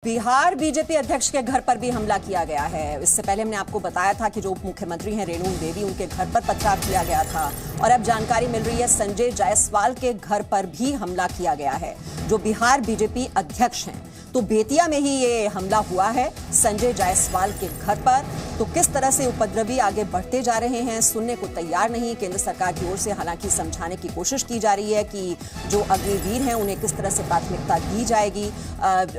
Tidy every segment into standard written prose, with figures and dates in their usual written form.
Bihar BJP अध्यक्ष के घर पर भी हमला किया गया है। इससे पहले हमने आपको बताया था कि जो उप मुख्यमंत्री हैं रेणु देवी, उनके घर पर पथराव किया गया था और अब जानकारी मिल रही है संजय जायसवाल के घर पर भी हमला किया गया है, जो बिहार बीजेपी अध्यक्ष हैं। तो बेतिया में ही ये हमला हुआ है संजय जायसवाल के घर पर। तो किस तरह से उपद्रवी आगे बढ़ते जा रहे हैं, सुनने को तैयार नहीं। केंद्र सरकार की ओर से हालांकि समझाने की कोशिश की जा रही है कि जो अग्निवीर हैं उन्हें किस तरह से प्राथमिकता दी जाएगी।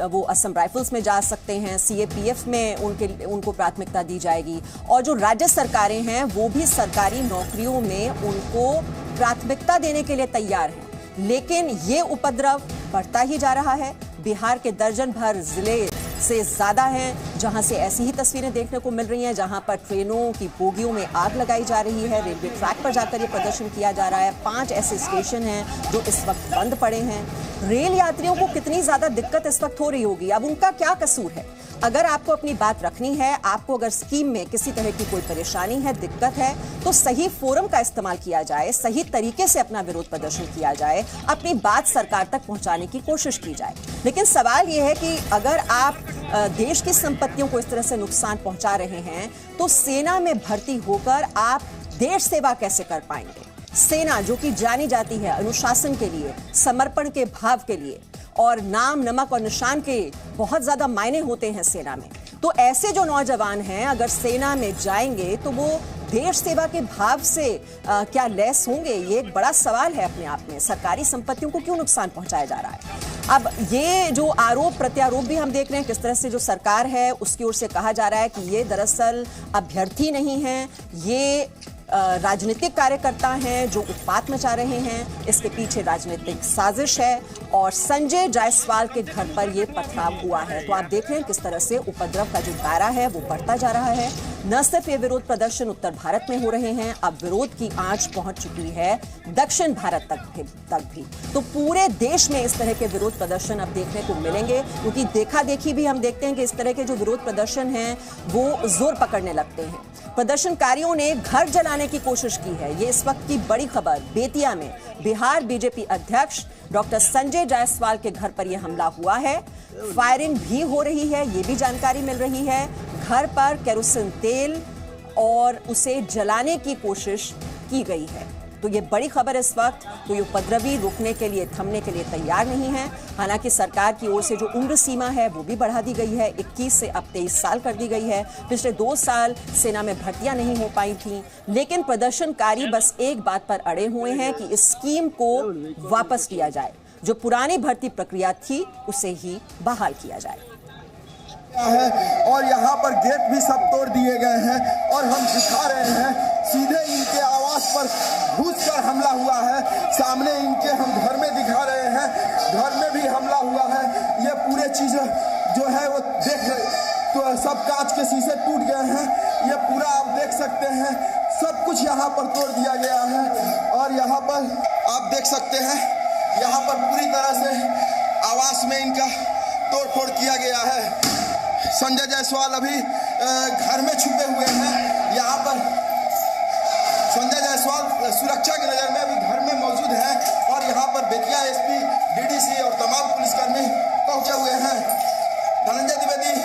वो असम राइफल्स में जा सकते हैं, सीएपीएफ में उनको प्राथमिकता दी जाएगी और जो राज्य सरकारें हैं वो भी सरकारी नौकरियों में उनको प्राथमिकता देने के लिए तैयार हैं। लेकिन ये उपद्रव बढ़ता ही जा रहा है। बिहार के दर्जन भर जिले से ज्यादा हैं जहां से ऐसी ही तस्वीरें देखने को मिल रही हैं, जहां पर ट्रेनों की बोगियों में आग लगाई जा रही है, रेलवे ट्रैक पर जाकर ये प्रदर्शन किया जा रहा है। 5 ऐसे स्टेशन हैं जो इस वक्त बंद पड़े हैं। रेल यात्रियों को कितनी ज्यादा दिक्कत इस वक्त हो रही होगी, अब उनका क्या कसूर है? अगर आपको अपनी बात रखनी है, आपको अगर स्कीम में किसी तरह की कोई परेशानी है, दिक्कत है, तो सही फोरम का इस्तेमाल किया जाए, सही तरीके से अपना विरोध प्रदर्शन किया जाए, अपनी बात सरकार तक पहुंचाने की कोशिश की जाए। लेकिन सवाल यह है कि अगर आप देश की संपत्तियों को इस तरह से नुकसान पहुंचा रहे हैं, तो सेना में भर्ती होकर आप देश सेवा कैसे कर पाएंगे? सेना जो कि जानी जाती है अनुशासन के लिए, समर्पण के भाव के लिए, और नाम, नमक और निशान के बहुत ज्यादा मायने होते हैं सेना में। तो ऐसे जो नौजवान हैं अगर सेना में जाएंगे तो वो देश सेवा के भाव से क्या लैस होंगे? ये एक बड़ा सवाल है अपने आप में। सरकारी संपत्तियों को क्यों नुकसान पहुंचाया जा रहा है? अब ये जो आरोप प्रत्यारोप भी हम देख रहे हैं, किस तरह से जो सरकार है उसकी ओर से कहा जा रहा है कि ये दरअसल अभ्यर्थी नहीं है, ये राजनीतिक कार्यकर्ता हैं जो उत्पात मचा रहे हैं, इसके पीछे राजनीतिक साजिश है और संजय जायसवाल के घर पर यह पथराव हुआ है। तो आप देख रहे हैं किस तरह से उपद्रव का जो दायरा है वो बढ़ता जा रहा है। न सिर्फ ये विरोध प्रदर्शन उत्तर भारत में हो रहे हैं, अब विरोध की आंच पहुंच चुकी है दक्षिण भारत तक भी। तो पूरे देश में इस तरह के विरोध प्रदर्शन अब देखने को मिलेंगे, क्योंकि देखा देखी भी हम देखते हैं कि इस तरह के जो विरोध प्रदर्शन हैं वो जोर पकड़ने लगते हैं। प्रदर्शनकारियों ने घर जलाने की कोशिश की है। ये इस वक्त की बड़ी खबर। बेतिया में बिहार बीजेपी अध्यक्ष डॉक्टर संजय जायसवाल के घर पर यह हमला हुआ है। फायरिंग भी हो रही है, ये भी जानकारी मिल रही है। घर पर केरोसिन तेल और उसे जलाने की कोशिश की गई है। तो ये बड़ी खबर इस वक्त। तो ये उपद्रवी रुकने के लिए, थमने के लिए तैयार नहीं है। हालांकि सरकार की ओर से जो उम्र सीमा है वो भी बढ़ा दी गई है, 21 से अब 23 साल कर दी गई है। पिछले 2 साल सेना में भर्तियां नहीं हो पाई थी, लेकिन प्रदर्शनकारी बस एक बात पर अड़े हुए हैं कि इस स्कीम को वापस लिया जाए, जो पुरानी भर्ती प्रक्रिया थी उसे ही बहाल किया जाए। और यहाँ पर गेट भी सब तोड़ दिए गए हैं और हम दिखा रहे हैं सीधे इनके आवास पर घुसकर हमला हुआ है। सामने इनके हम घर में दिखा रहे हैं, घर में भी हमला हुआ है। ये पूरे चीज जो है वो देख तो सब कांच के शीशे टूट गए हैं। ये पूरा आप देख सकते हैं, सब कुछ यहाँ पर तोड़ दिया गया है। और यहाँ पर आप देख सकते हैं, यहाँ पर पूरी तरह से आवास में इनका तोड़ फोड़ किया गया है। संजय जायसवाल अभी घर में छुपे हुए हैं। यहाँ पर संजय जायसवाल सुरक्षा की नजर में अभी घर में मौजूद है और यहाँ पर बेतिया एसपी, डीडीसी और तमाम पुलिसकर्मी पहुंचे हुए हैं। धनंजय द्विवेदी,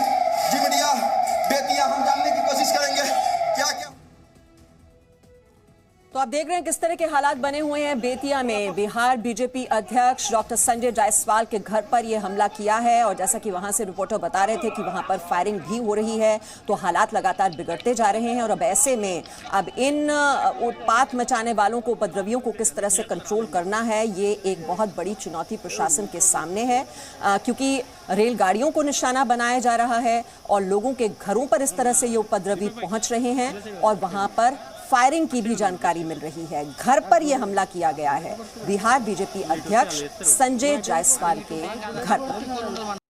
जी मीडिया, बेतिया। हम जानने की कोशिश करेंगे क्या क्या। तो आप देख रहे हैं किस तरह के हालात बने हुए हैं बेतिया में। बिहार बीजेपी अध्यक्ष डॉक्टर संजय जायसवाल के घर पर यह हमला किया है और जैसा कि वहां से रिपोर्टर बता रहे थे कि वहां पर फायरिंग भी हो रही है। तो हालात लगातार बिगड़ते जा रहे हैं और अब ऐसे में अब इन उत्पात मचाने वालों को, उपद्रवियों को किस तरह से कंट्रोल करना है, ये एक बहुत बड़ी चुनौती प्रशासन के सामने है, क्योंकि रेलगाड़ियों को निशाना बनाया जा रहा है और लोगों के घरों पर इस तरह से ये उपद्रवी पहुंच रहे हैं और वहां पर फायरिंग की भी जानकारी मिल रही है। घर पर यह हमला किया गया है बिहार बीजेपी अध्यक्ष संजय जायसवाल के घर पर।